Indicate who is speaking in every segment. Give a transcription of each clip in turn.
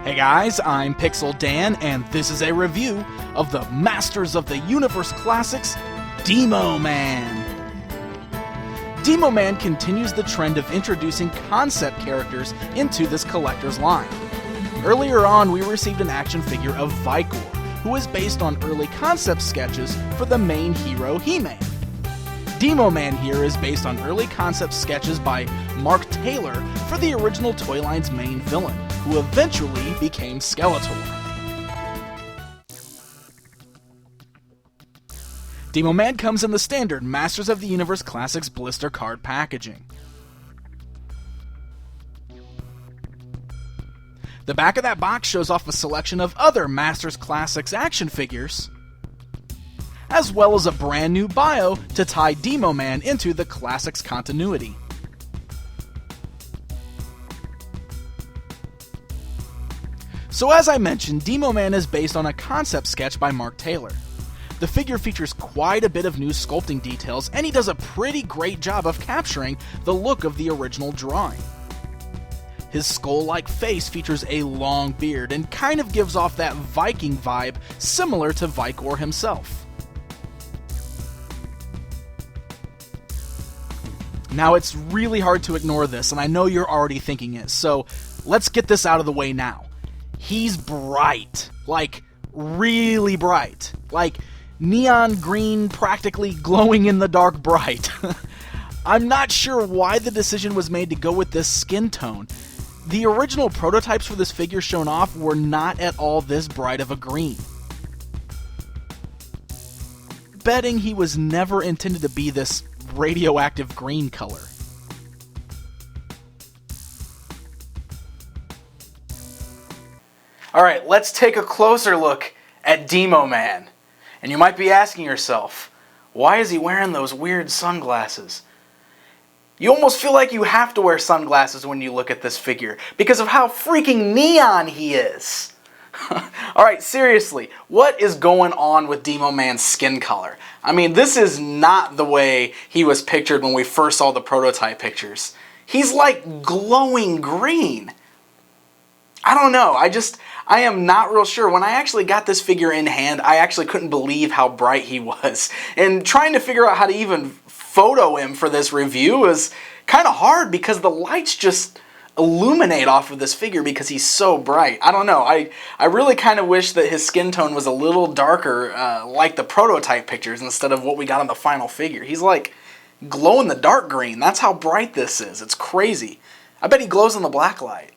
Speaker 1: Hey guys, I'm Pixel Dan, and this is a review of the Masters of the Universe Classics Demo-Man. Demo-Man continues the trend of introducing concept characters into this collector's line. Earlier on, we received an action figure of Vikor, who is based on early concept sketches for the main hero He-Man. Demo-Man here is based on early concept sketches by Mark Taylor for the original toy line's main villain, who eventually became Skeletor. Demo-Man comes in the standard Masters of the Universe Classics blister card packaging. The back of that box shows off a selection of other Masters Classics action figures, as well as a brand new bio to tie Demo-Man into the Classics continuity. So as I mentioned, Demo-Man is based on a concept sketch by Mark Taylor. The figure features quite a bit of new sculpting details, and he does a pretty great job of capturing the look of the original drawing. His skull-like face features a long beard and kind of gives off that Viking vibe similar to Vikor himself. Now it's really hard to ignore this, and I know you're already thinking it, so let's get this out of the way now. He's bright. Like, really bright. Like, neon green, practically glowing in the dark bright. I'm not sure why the decision was made to go with this skin tone. The original prototypes for this figure shown off were not at all this bright of a green. Betting he was never intended to be this radioactive green color. Alright, let's take a closer look at Demo-Man. And you might be asking yourself, why is he wearing those weird sunglasses? You almost feel like you have to wear sunglasses when you look at this figure, because of how freaking neon he is. Alright, seriously, what is going on with Demo-Man's skin color? I mean, this is not the way he was pictured when we first saw the prototype pictures. He's like glowing green. I don't know, I am not real sure. When I actually got this figure in hand, I actually couldn't believe how bright he was. And trying to figure out how to even photo him for this review is kind of hard because the lights just illuminate off of this figure because he's so bright. I don't know, I really kind of wish that his skin tone was a little darker like the prototype pictures instead of what we got on the final figure. He's like glow in the dark green. That's how bright this is. It's crazy. I bet he glows in the black light.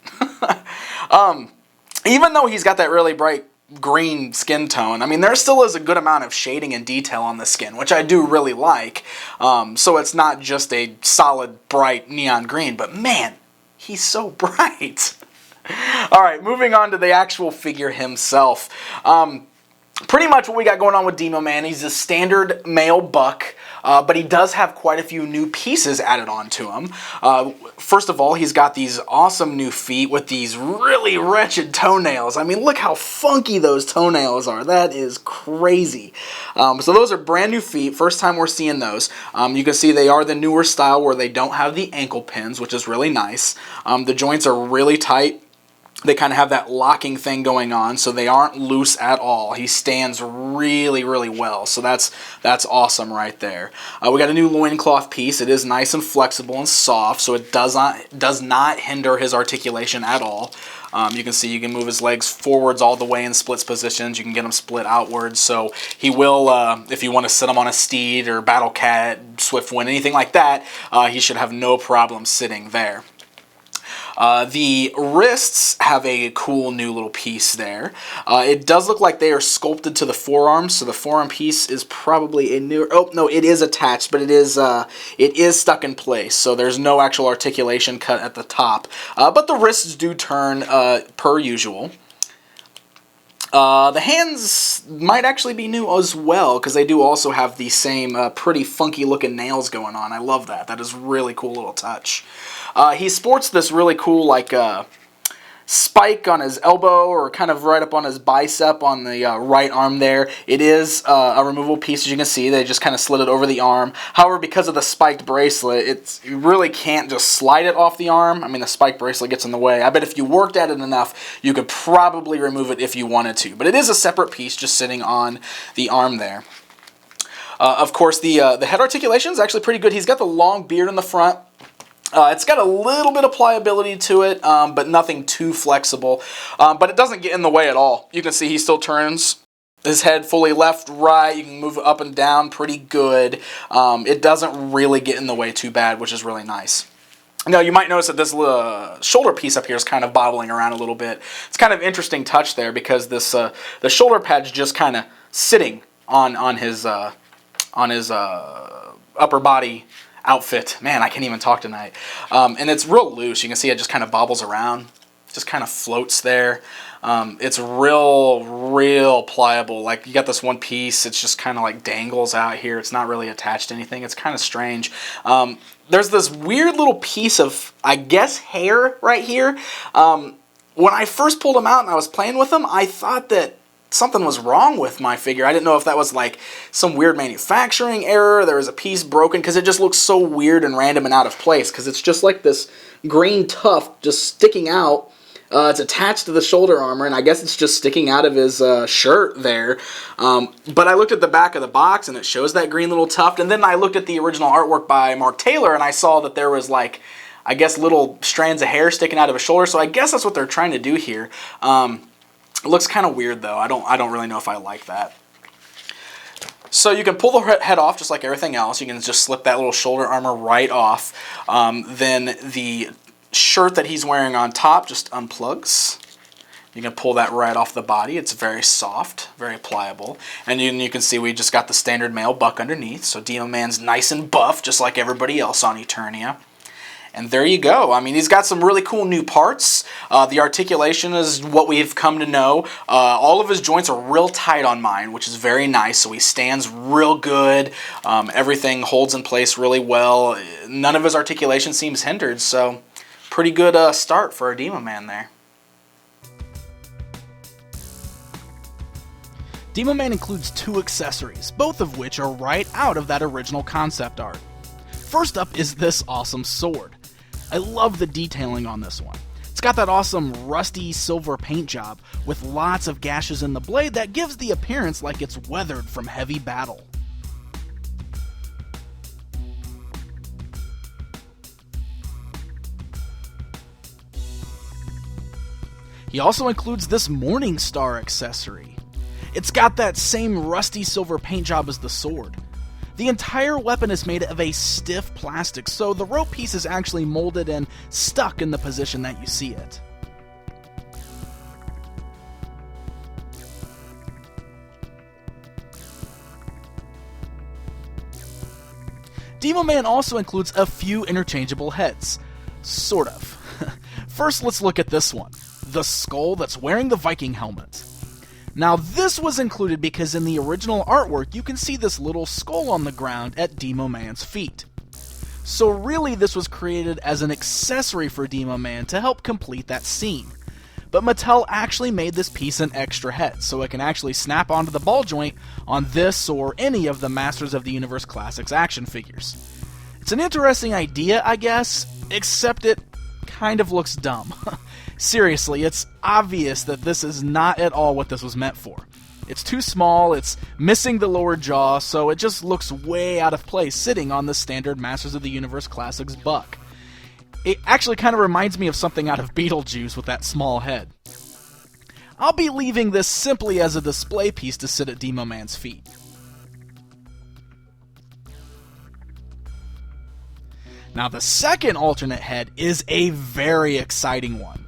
Speaker 1: Even though he's got that really bright green skin tone, I mean, there still is a good amount of shading and detail on the skin, which I do really like. So it's not just a solid, bright neon green, but man, he's so bright. Alright, moving on to the actual figure himself. Pretty much what we got going on with Demo-Man, he's a standard male buck, but he does have quite a few new pieces added onto him. First of all, he's got these awesome new feet with these really wretched toenails. I mean, look how funky those toenails are. That is crazy. So those are brand new feet. First time we're seeing those. You can see they are the newer style where they don't have the ankle pins, which is really nice. The joints are really tight. They kind of have that locking thing going on, so they aren't loose at all. He stands really, really well, so that's awesome right there. We got a new loincloth piece. It is nice and flexible and soft, so it does not hinder his articulation at all. You can see you can move his legs forwards all the way in splits positions. You can get them split outwards, so he will, if you want to sit him on a steed or battle cat, swiftwind, anything like that, he should have no problem sitting there. The wrists have a cool new little piece there. It does look like they are sculpted to the forearms, so the forearm piece is probably a new. Oh no, it is attached, but it is stuck in place. So there's no actual articulation cut at the top. But the wrists do turn per usual. The hands might actually be new as well, because they do also have the same pretty funky looking nails going on. I love that. That is a really cool little touch. He sports this really cool, like, spike on his elbow, or kind of right up on his bicep on the right arm there. It is a removable piece, as you can see. They just kind of slid it over the arm. However, because of the spiked bracelet, you really can't just slide it off the arm. I mean, the spiked bracelet gets in the way. I bet if you worked at it enough, you could probably remove it if you wanted to. But it is a separate piece just sitting on the arm there. Of course, the head articulation is actually pretty good. He's got the long beard in the front. It's got a little bit of pliability to it, but nothing too flexible. But it doesn't get in the way at all. You can see he still turns his head fully left, right. You can move it up and down pretty good. It doesn't really get in the way too bad, which is really nice. Now, you might notice that this shoulder piece up here is kind of bobbling around a little bit. It's kind of an interesting touch there because this the shoulder pad's just kind of sitting on his upper body outfit. Man, I can't even talk tonight. And it's real loose. You can see it just kind of bobbles around, just kind of floats there. It's real pliable. Like, you got this one piece, it's just kind of like dangles out here. It's not really attached to anything. It's kind of strange. There's this weird little piece of, I guess, hair right here. When I first pulled them out and I was playing with them, I thought that something was wrong with my figure. I didn't know if that was like some weird manufacturing error. There was a piece broken, because it just looks so weird and random and out of place, because it's just like this green tuft just sticking out. It's attached to the shoulder armor, and I guess it's just sticking out of his shirt there. But I looked at the back of the box, and it shows that green little tuft. And then I looked at the original artwork by Mark Taylor, and I saw that there was, like, I guess, little strands of hair sticking out of his shoulder. So I guess that's what they're trying to do here. It looks kind of weird, though. I don't really know if I like that. So you can pull the head off just like everything else. You can just slip that little shoulder armor right off. Then the shirt that he's wearing on top just unplugs. You can pull that right off the body. It's very soft, very pliable. And you can see we just got the standard male buck underneath. So Demo-Man's nice and buff, just like everybody else on Eternia. And there you go. I mean, he's got some really cool new parts. The articulation is what we've come to know. All of his joints are real tight on mine, which is very nice. So he stands real good. Everything holds in place really well. None of his articulation seems hindered. So pretty good start for a Demo-Man there.
Speaker 2: Demo-Man includes 2 accessories, both of which are right out of that original concept art. First up is this awesome sword. I love the detailing on this one. It's got that awesome rusty silver paint job with lots of gashes in the blade that gives the appearance like it's weathered from heavy battle. He also includes this Morning Star accessory. It's got that same rusty silver paint job as the sword. The entire weapon is made of a stiff plastic, so the rope piece is actually molded and stuck in the position that you see it. Demo-Man also includes a few interchangeable heads. Sort of. First, let's look at this one. The skull that's wearing the Viking helmet. Now, this was included because in the original artwork, you can see this little skull on the ground at Demo-Man's feet. So really, this was created as an accessory for Demo-Man to help complete that scene. But Mattel actually made this piece an extra head, so it can actually snap onto the ball joint on this or any of the Masters of the Universe Classics action figures. It's an interesting idea, I guess, except it kind of looks dumb. Seriously, it's obvious that this is not at all what this was meant for. It's too small, it's missing the lower jaw, so it just looks way out of place sitting on the standard Masters of the Universe Classics buck. It actually kind of reminds me of something out of Beetlejuice with that small head. I'll be leaving this simply as a display piece to sit at Demo-Man's feet. Now, the second alternate head is a very exciting one.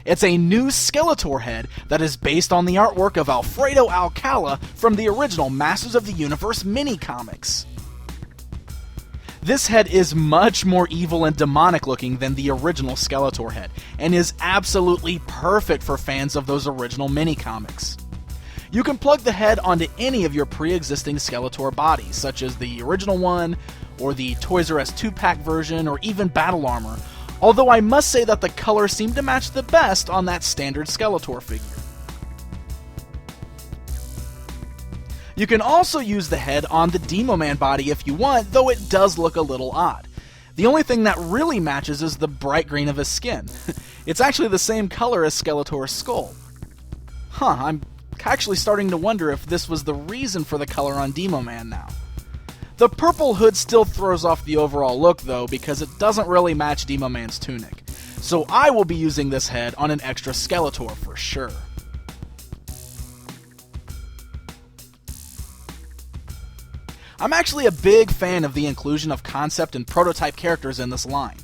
Speaker 2: It's a new Skeletor head that is based on the artwork of Alfredo Alcala from the original Masters of the Universe mini-comics. This head is much more evil and demonic looking than the original Skeletor head, and is absolutely perfect for fans of those original mini-comics. You can plug the head onto any of your pre-existing Skeletor bodies, such as the original one, or the Toys R Us 2-pack version, or even Battle Armor, although I must say that the color seemed to match the best on that standard Skeletor figure. You can also use the head on the Demo-Man body if you want, though it does look a little odd. The only thing that really matches is the bright green of his skin. It's actually the same color as Skeletor's skull. I'm actually starting to wonder if this was the reason for the color on Demo-Man now. The purple hood still throws off the overall look though, because it doesn't really match Demo-Man's tunic. So I will be using this head on an extra Skeletor for sure. I'm actually a big fan of the inclusion of concept and prototype characters in this line.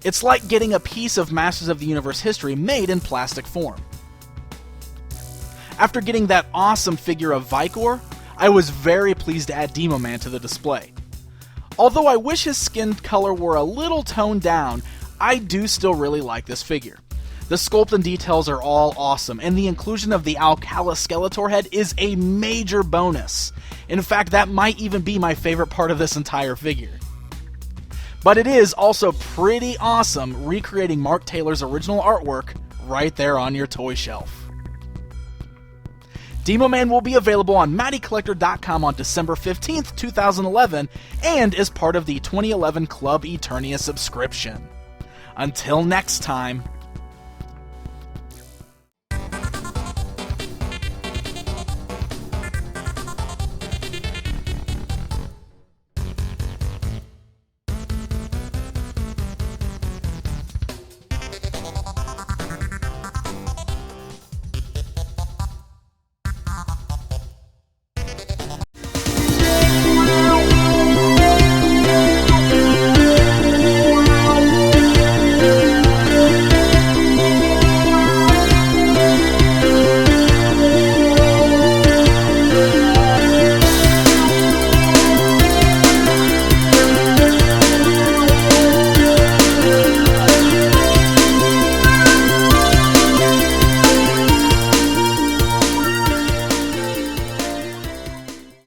Speaker 2: It's like getting a piece of Masters of the Universe history made in plastic form. After getting that awesome figure of Vikor, I was very pleased to add Demo-Man to the display. Although I wish his skin color were a little toned down, I do still really like this figure. The sculpt and details are all awesome, and the inclusion of the Alcala Skeletor head is a major bonus. In fact, that might even be my favorite part of this entire figure. But it is also pretty awesome recreating Mark Taylor's original artwork right there on your toy shelf. Demo-Man will be available on MattyCollector.com on December 15th, 2011, and is part of the 2011 Club Eternia subscription. Until next time.